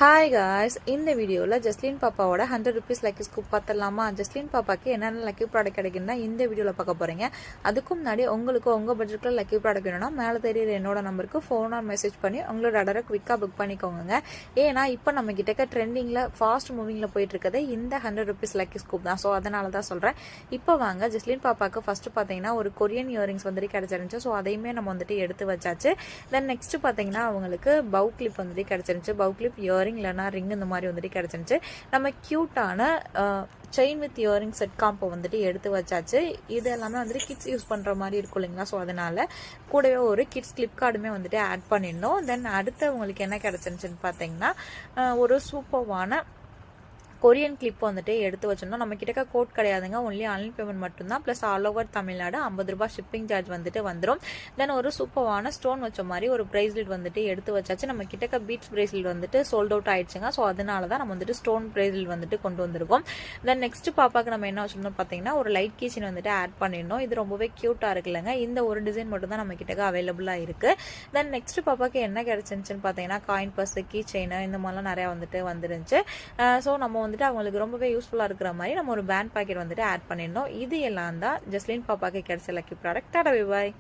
Hi guys, இந்த வீடியோவில் ஜஸ்லின் பாப்பாவோட 100 rupees லக்கி ஸ்கூப் பார்த்துடலாமா? ஜஸ்லின் பாப்பாக்கு என்னென்ன லக்கி ப்ராடக்ட் கிடைக்குன்னா இந்த வீடியோவில் பார்க்க போகிறீங்க. அதுக்கும் முன்னாடி உங்களுக்கு உங்கள் பட்ஜெட்டில் லக்கி ப்ராடக்ட் வேணும்னா மேலே தெரியுற என்னோட நம்பருக்கு ஃபோன் ஆர் மெசேஜ் பண்ணி உங்களோட ஆர்டரை குவிக்காக புக் பண்ணிக்கோங்க. ஏன்னா இப்போ நம்ம கிட்டக்க ட்ரெண்டிங்கில் ஃபாஸ்ட் மூவிங்கில் போயிட்டு இருக்கிறது இந்த 100 rupees லக்கி ஸ்கூப் தான். ஸோ அதனால தான் சொல்கிறேன். இப்போ வாங்க, ஜஸ்லின் பாப்பாவுக்கு ஃபஸ்ட்டு பார்த்தீங்கன்னா ஒரு கொரியன் இயரிங்ஸ் வந்துட்டு கிடச்சிருந்துச்சு. ஸோ அதையுமே நம்ம வந்துட்டு எடுத்து வச்சாச்சு. தென் நெக்ஸ்ட் பார்த்தீங்கன்னா அவங்களுக்கு பவு கிளிப் வந்துட்டு கிடச்சிருந்துச்சு. பவு கிளிப் இயரிங் இல்லைனா ரிங் இந்த மாதிரி வந்துட்டு கிடச்சிருந்துச்சு. நம்ம க்யூட்டான chain with earring set combo வந்துட்டு எடுத்து வச்சாச்சு. இது எல்லாமே வந்துட்டு கிட்ஸ் யூஸ் பண்ணுற மாதிரி இருக்கும் இல்லைங்களா? ஸோ அதனால கூடவே ஒரு கிட்ஸ் கிளிப் கார்டுமே வந்துட்டு ஆட் பண்ணியிருந்தோம். தென் அடுத்து உங்களுக்கு என்ன கிடச்சிருந்துச்சுன்னு பார்த்தீங்கன்னா ஒரு சூப்பர்வான கொரியன் கிளிப் வந்துட்டு எடுத்து வச்சிருந்தோம். நம்ம கிட்டக்க கோட் கிடையாதுங்க, ஒன்லி ஆன்லைன் பேமெண்ட் மட்டும்தான். ப்ளஸ் ஆல் ஓவர் தமிழ்நாடு 50 ரூபாய் ஷிப்பிங் சார்ஜ் வந்துட்டு வந்துடும். தென் ஒரு சூப்பர்வான ஸ்டோன் வச்ச மாதிரி ஒரு பிரேஸ்லெட் வந்துட்டு எடுத்து வச்சாச்சு. நம்ம கிட்டக்க பீட்ஸ் பிரேஸ்லெட் வந்துட்டு சோல்ட் அவுட் ஆயிடுச்சுங்க. ஸோ அதனால தான் நம்ம வந்துட்டு ஸ்டோன் பிரேஸ்லெட் வந்துட்டு கொண்டு வந்திருக்கோம். தென் நெக்ஸ்ட் பாப்பாக்கு நம்ம என்ன வச்சிருந்தோம் பார்த்தீங்கன்னா ஒரு லைட் கீச்சன் வந்துட்டு ஆட் பண்ணியிருந்தோம். இது ரொம்பவே க்யூட்டாக இருக்குல்லங்க. இந்த ஒரு டிசைன் மட்டும் தான் நம்ம கிட்டக்க அவைலபிளாக இருக்கு. தென் நெக்ஸ்ட் பாப்பாக்கு என்ன கிடைச்சிருந்துச்சுன்னு பார்த்தீங்கன்னா காயின் பர்ஸ், கீ செயின் இந்த மாதிரிலாம் நிறையா வந்துட்டு வந்துருந்துச்சு. ஸோ நம்ம வந்துட்டு அவங்களுக்கு ரொம்பவே யூஸ்ஃபுல்லாக இருக்கிற மாதிரி நம்ம ஒரு பேண்ட் பாக்கெட் வந்துட்டு ஆட் பண்ணியிருந்தோம். இது எல்லாம் தான் ஜஸ்லின் பாப்பாக்கு கிடைச்ச lucky product. Tata bye bye.